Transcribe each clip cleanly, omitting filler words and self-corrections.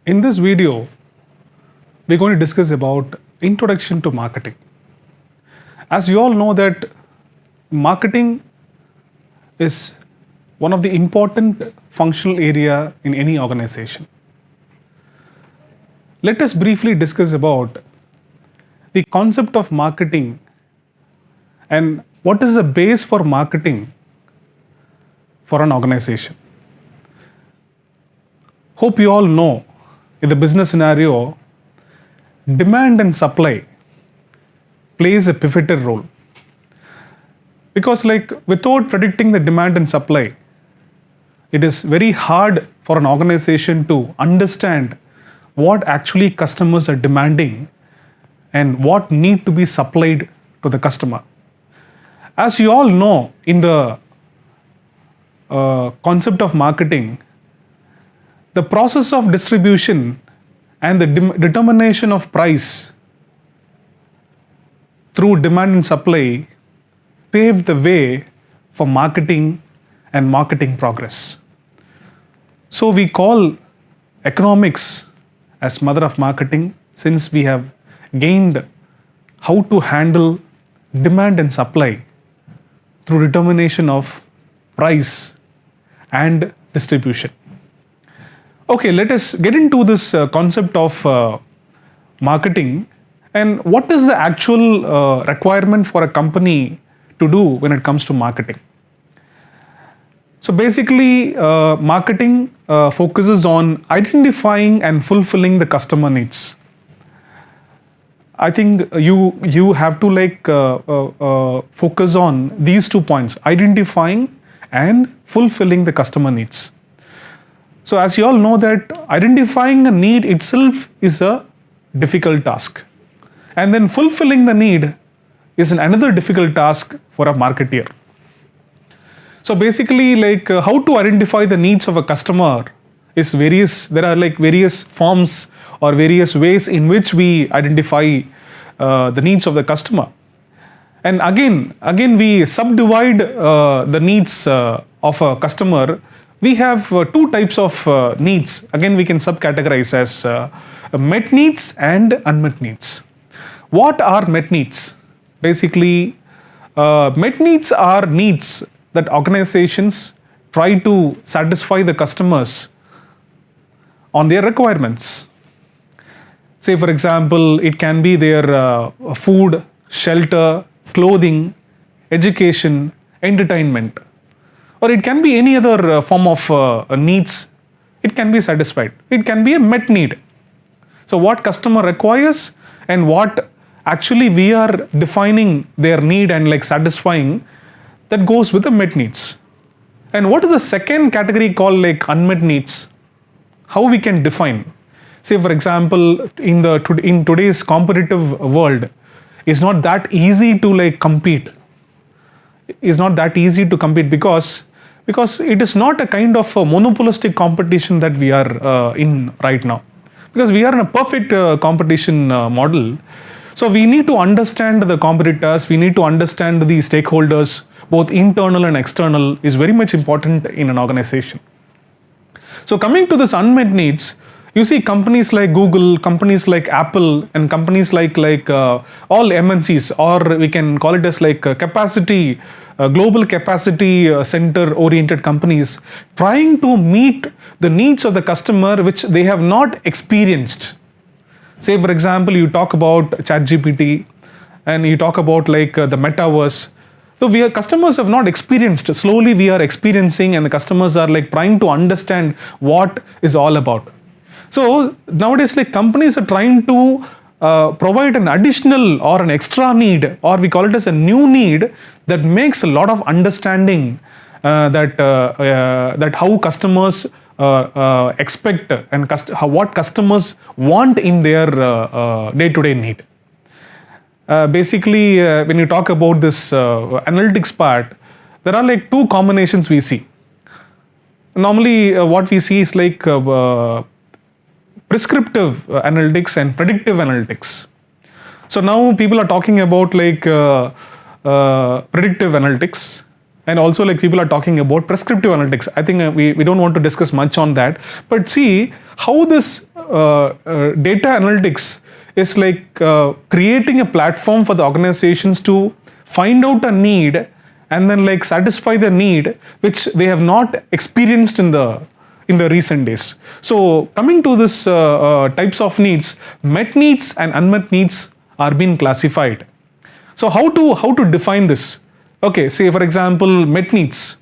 In this video, we're going to discuss about introduction to marketing. As you all know that marketing is one of the important functional area in any organization. Let us briefly discuss about the concept of marketing and what is the base for marketing for an organization. Hope you all know in the business scenario, demand and supply plays a pivotal role. Because without predicting the demand and supply, it is very hard for an organization to understand what actually customers are demanding and what need to be supplied to the customer. As you all know, in the concept of marketing, the process of distribution and the determination of price through demand and supply paved the way for marketing and marketing progress. So we call economics as mother of marketing, since we have gained how to handle demand and supply through determination of price and distribution. Okay, let us get into this concept of marketing and what is the actual requirement for a company to do when it comes to marketing. So basically, marketing focuses on identifying and fulfilling the customer needs. I think you have to focus on these 2 points, identifying and fulfilling the customer needs. So as you all know that identifying a need itself is a difficult task. And then fulfilling the need is another difficult task for a marketeer. So basically how to identify the needs of a customer is there are various forms or various ways in which we identify the needs of the customer. And again we subdivide the needs of a customer. We have 2 types of needs. Again, we can subcategorize as met needs and unmet needs. What are met needs? Basically, met needs are needs that organizations try to satisfy the customers on their requirements. Say, for example, it can be their food, shelter, clothing, education, entertainment. Or it can be any other form of needs. It can be satisfied. It can be a met need. So what customer requires and what actually we are defining their need and satisfying, that goes with the met needs. And what is the second category called unmet needs? How we can define? Say for example, in today's competitive world, it's not that easy to compete. Is not that easy to compete because it is not a kind of a monopolistic competition that we are in right now, because we are in a perfect competition model. So we need to understand the competitors, we need to understand the stakeholders, both internal and external is very much important in an organization. So coming to this unmet needs, you see companies like Google, companies like Apple, and companies like all MNCs, or we can call it as capacity, global capacity center oriented companies, trying to meet the needs of the customer which they have not experienced. Say for example, you talk about ChatGPT and you talk about the metaverse. So customers have not experienced. Slowly we are experiencing, and the customers are trying to understand what is all about. So nowadays companies are trying to provide an additional or an extra need, or we call it as a new need, that makes a lot of understanding that how customers expect and what customers want in their day-to-day need. Basically, when you talk about this analytics part, there are 2 combinations we see. Normally, what we see is prescriptive analytics and predictive analytics. So now people are talking about predictive analytics, and also people are talking about prescriptive analytics. I think we don't want to discuss much on that, but see how this data analytics is like creating a platform for the organizations to find out a need and then like satisfy the need which they have not experienced in the recent days. So coming to this types of needs, met needs and unmet needs are being classified. So how to define this? Okay, say for example, met needs.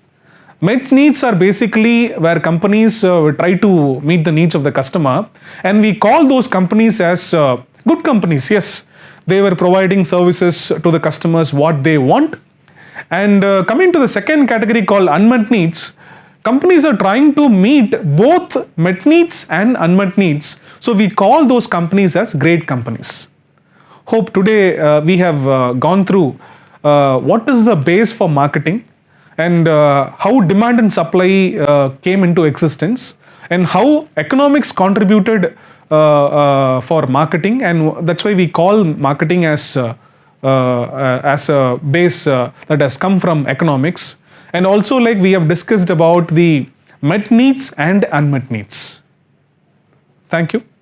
Met needs are basically where companies try to meet the needs of the customer, and we call those companies as good companies. Yes, they were providing services to the customers what they want. And coming to the second category called unmet needs, companies are trying to meet both met needs and unmet needs. So we call those companies as great companies. Hope today we have gone through what is the base for marketing, and how demand and supply came into existence, and how economics contributed for marketing, and that's why we call marketing as a base that has come from economics. And also, like, we have discussed about the met needs and unmet needs. Thank you.